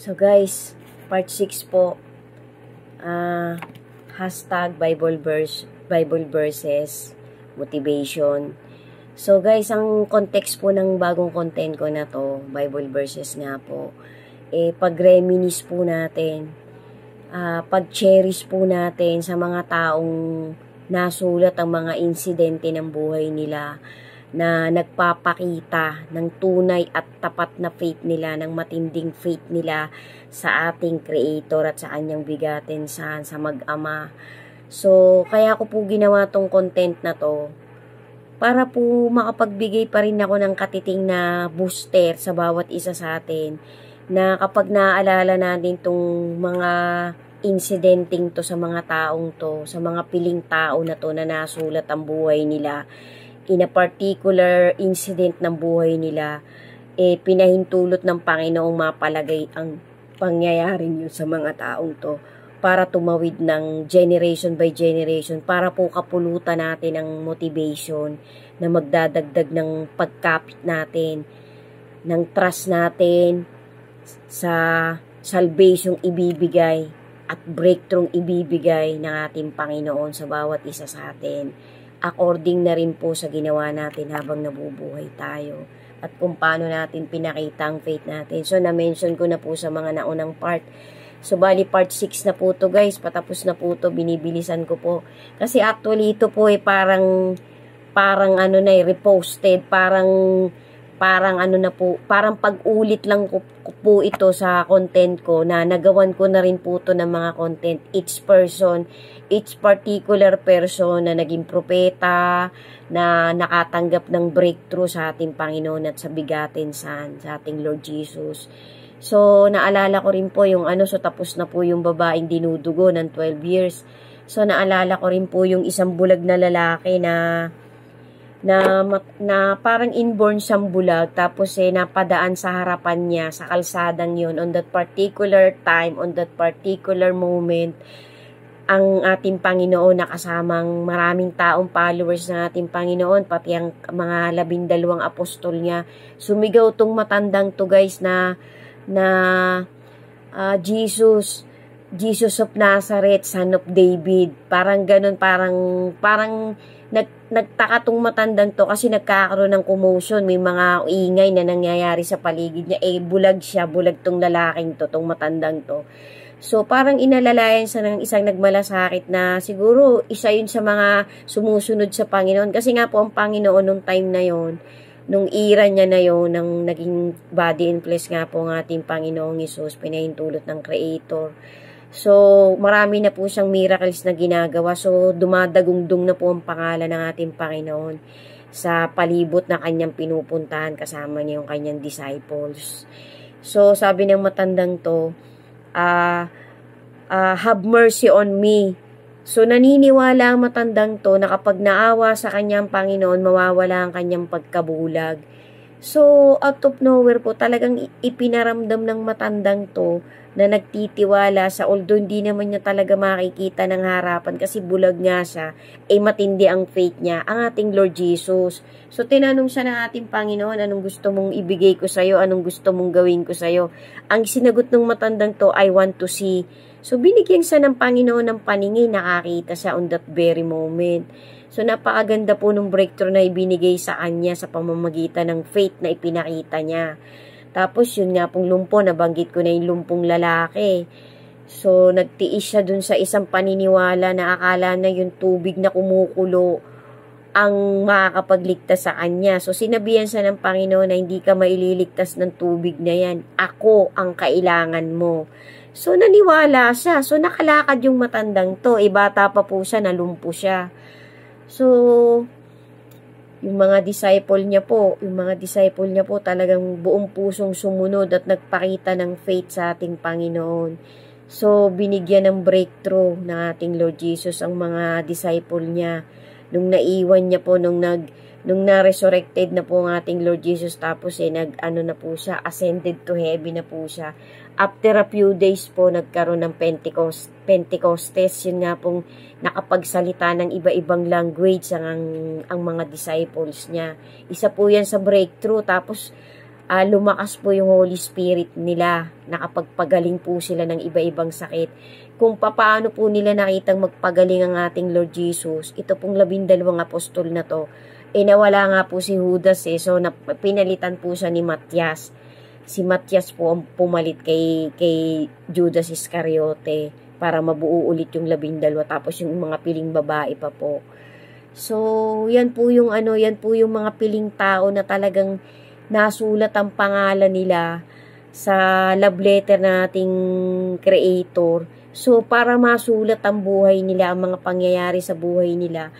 So guys, part 6 po, hashtag Bible verses, motivation. So guys, ang context po ng bagong content ko na to, Bible verses nga po, pag-reminisce po natin, pag-cherish po natin sa mga taong nasulat ang mga insidente ng buhay nila, na nagpapakita ng tunay at tapat na faith nila, ng matinding faith nila sa ating Creator at sa kanyang bigatin sa mag-ama. So, kaya ko po ginawa tong content na to para po makapagbigay pa rin ako ng katiting na booster sa bawat isa sa atin, na kapag naaalala natin tong mga incidenting to sa mga taong to, sa mga piling tao na to na nasulat ang buhay nila, in a particular incident ng buhay nila, pinahintulot ng Panginoong mapalagay ang pangyayaring yun sa mga taong to para tumawid ng generation by generation, para po kapulutan natin ang motivation na magdadagdag ng pagkapit natin, ng trust natin sa salvation ibibigay at breakthrough ibibigay ng ating Panginoon sa bawat isa sa atin, according na rin po sa ginawa natin habang nabubuhay tayo at kung paano natin pinakita ang faith natin. So, na-mention ko na po sa mga naunang part. So, bali part 6 na po to guys. Patapos na po to. Binibilisan ko po. Kasi actually ito po parang ano na reposted. Parang ano na po, parang pag-ulit lang ko po ito sa content ko, na nagawan ko na rin po ito ng mga content. Each particular person na naging propeta, na nakatanggap ng breakthrough sa ating Panginoon at sa bigatin sa ating Lord Jesus. So, naalala ko rin po yung so tapos na po yung babaeng dinudugo ng 12 years. So, naalala ko rin po yung isang bulag na lalaki na parang inborn siyang bulag, tapos napadaan sa harapan niya sa kalsadang yun on that particular time, on that particular moment, ang ating Panginoon na kasamang maraming taong followers ng ating Panginoon, pati ang mga 12 apostol niya. Sumigaw tong matandang to guys na Jesus of Nazareth, Son of David. Parang ganun, parang nagtaka tong matandang to kasi nagkakaroon ng commotion, may mga ingay na nangyayari sa paligid niya. Bulag siya, bulag tong lalaking to, tong matandang to. So, parang inalalayan sa ng isang nagmalasakit na siguro isa yun sa mga sumusunod sa Panginoon. Kasi nga po ang Panginoon nung time na yon, nung era niya na yon, nang naging body and flesh nga po ng ating Panginoong Hesus, pinahintulot ng Creator. So, marami na po siyang miracles na ginagawa. So, dumadagungdong na po ang pangalan ng ating Panginoon sa palibot na kanyang pinupuntahan, kasama niya yung kanyang disciples. So, sabi ng matandang to, have mercy on me. So, naniniwala ang matandang to na kapag naawa sa kanyang Panginoon, mawawala ang kanyang pagkabulag. So, out of nowhere po, talagang ipinaramdam ng matandang to na nagtitiwala sa, although hindi naman niya talaga makikita ng harapan kasi bulag nga siya, matindi ang faith niya, ang ating Lord Jesus. So, tinanong siya ng ating Panginoon, anong gusto mong ibigay ko sa'yo, anong gusto mong gawin ko sa'yo. Ang sinagot ng matandang to, I want to see. So, binigyan siya ng Panginoon ng paningin, nakakita siya on that very moment. So, napakaganda po ng breakthrough na ibinigay sa kanya sa pamamagitan ng faith na ipinakita niya. Tapos, yun nga pong lumpo, nabanggit ko na yung lumpong lalaki. So, nagtiis siya dun sa isang paniniwala na akala na yung tubig na kumukulo ang makakapagligtas sa kanya. So, sinabihan siya ng Panginoon na hindi ka maililigtas ng tubig na yan. Ako ang kailangan mo. So, naniwala siya. So, nakalakad yung matandang to. Bata pa po siya, nalumpo siya. So, yung mga disciple niya po talagang buong pusong sumunod at nagpakita ng faith sa ating Panginoon. So, binigyan ng breakthrough ng ating Lord Jesus ang mga disciple niya. Nung naiwan niya po, nung na-resurrected na po ang ating Lord Jesus, tapos na po siya, ascended to heaven na po siya. After a few days po, nagkaroon ng Pentecostes. Yun nga pong nakapagsalita ng iba-ibang language ang mga disciples niya. Isa po yan sa breakthrough. Tapos, lumakas po yung Holy Spirit nila, nakapagpagaling po sila ng iba-ibang sakit. Kung paano po nila nakitang magpagaling ang ating Lord Jesus, ito pong 12 apostol na to, nawala nga po si Judas so pinalitan po siya ni Matias. Si Matias po ang pumalit kay Judas Iscariote para mabuo ulit yung 12, tapos yung mga piling babae pa po. So, yan po yung mga piling tao na talagang nasulat ang pangalan nila sa love letter nating Creator. So, para masulat ang buhay nila, ang mga pangyayari sa buhay nila,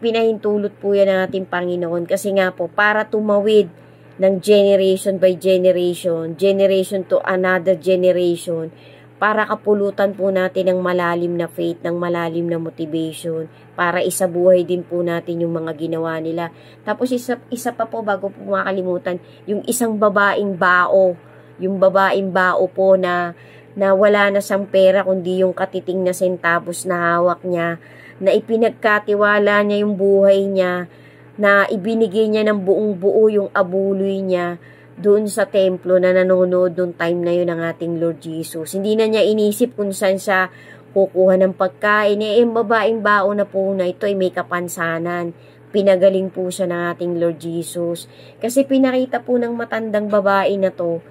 pinahintulot po yan ng ating Panginoon. Kasi nga po, para tumawid ng generation by generation, generation to another generation, para kapulutan po natin ng malalim na faith, ng malalim na motivation, para isabuhay din po natin yung mga ginawa nila. Tapos isa pa po, bago po makalimutan, yung isang babaeng bao, yung babaeng bao po na wala na siyang pera, kundi yung katiting na centavos na hawak niya, na ipinagkatiwala niya yung buhay niya, na ibinigay niya ng buong buo yung abuloy niya, doon sa templo na nanonood noong time na yun ng ating Lord Jesus. Hindi na niya inisip kung saan siya kukuha ng pagkain. Yung babaeng bao na po na ito ay may kapansanan. Pinagaling po siya ng ating Lord Jesus. Kasi pinakita po ng matandang babae na to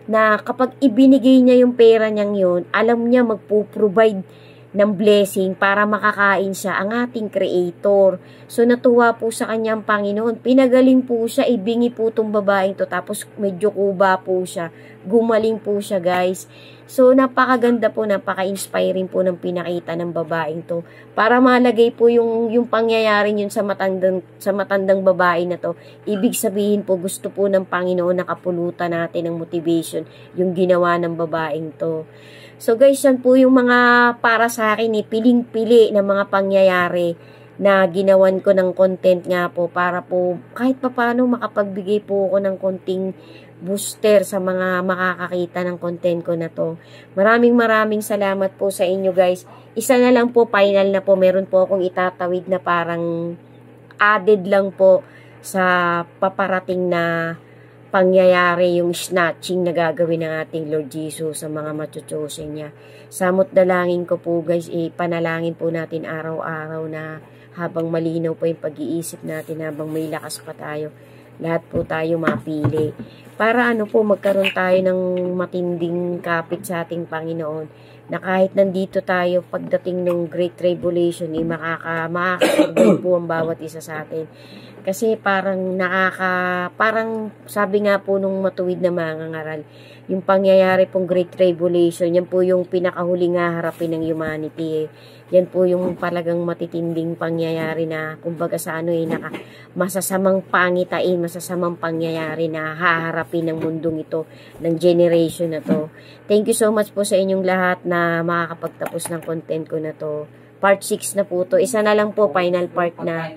na kapag ibinigay niya yung pera niyang yun, alam niya magpo-provide ng blessing para makakain siya, ang ating Creator. So, natuwa po sa kanyang Panginoon. Pinagaling po siya, ibingi po itong babaeng to, tapos medyo kuba po siya. Gumaling po siya, guys. So, napakaganda po, napaka-inspiring po ng pinakita ng babaeng to. Para malagay po yung pangyayari yun sa matandang babae na to. Ibig sabihin po, gusto po ng Panginoon nakapulutan natin ng motivation, yung ginawa ng babaeng to. So guys, yan po yung mga para sa akin, piling-pili na mga pangyayari na ginawan ko ng content nga po para po kahit papaano makapagbigay po ako ng konting booster sa mga makakakita ng content ko na to. Maraming salamat po sa inyo guys. Isa na lang po, final na po, meron po akong itatawid na parang added lang po sa paparating na pangyayari, yung snatching na gagawin ng ating Lord Jesus sa mga machuchosen niya. Samot dalangin ko po guys, panalangin po natin araw-araw na habang malinaw po yung pag-iisip natin, habang may lakas pa tayo, lahat po tayo mapili. Para magkaroon tayo ng matinding kapit sa ating Panginoon, na kahit nandito tayo pagdating ng Great Tribulation, makakasurvive po ang bawat isa sa atin. Kasi parang sabi nga po nung matuwid na mga ngaral, yung pangyayari pong Great Tribulation, yan po yung pinakahuling haharapin ng humanity. Yan po yung talagang matitinding pangyayari na, kumbaga sa masasamang pangitain, masasamang pangyayari na haharapin ng mundong ito, ng generation na to. Thank you so much po sa inyong lahat na makakapagtapos ng content ko na to. Part 6 na po to. Isa na lang po, final part na.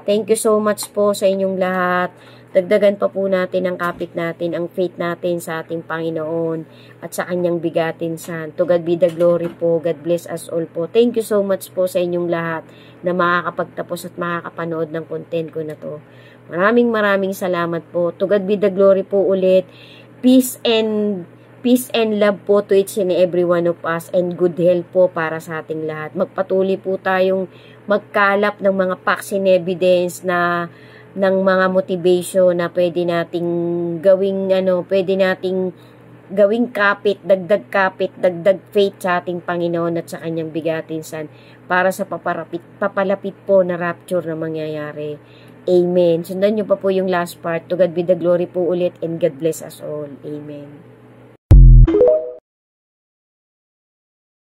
Thank you so much po sa inyong lahat. Dagdagan pa po natin ang kapit natin, ang faith natin sa ating Panginoon at sa kanyang bigatin san. To God be the glory po. God bless us all po. Thank you so much po sa inyong lahat na makakapagtapos at makakapanood ng content ko na to. Maraming salamat po. To God be the glory po ulit. Peace and love po to each and every one of us, and good health po para sa ating lahat. Magpatuloy po tayong magkalap ng mga facts and evidence ng mga motivation na pwede nating gawing kapit, dagdag faith sa ating Panginoon at sa kanyang bigatin san, para sa papalapit po na rapture na mangyayari. Amen. Sundan nyo pa po yung last part. To God be the glory po ulit, and God bless us all. Amen.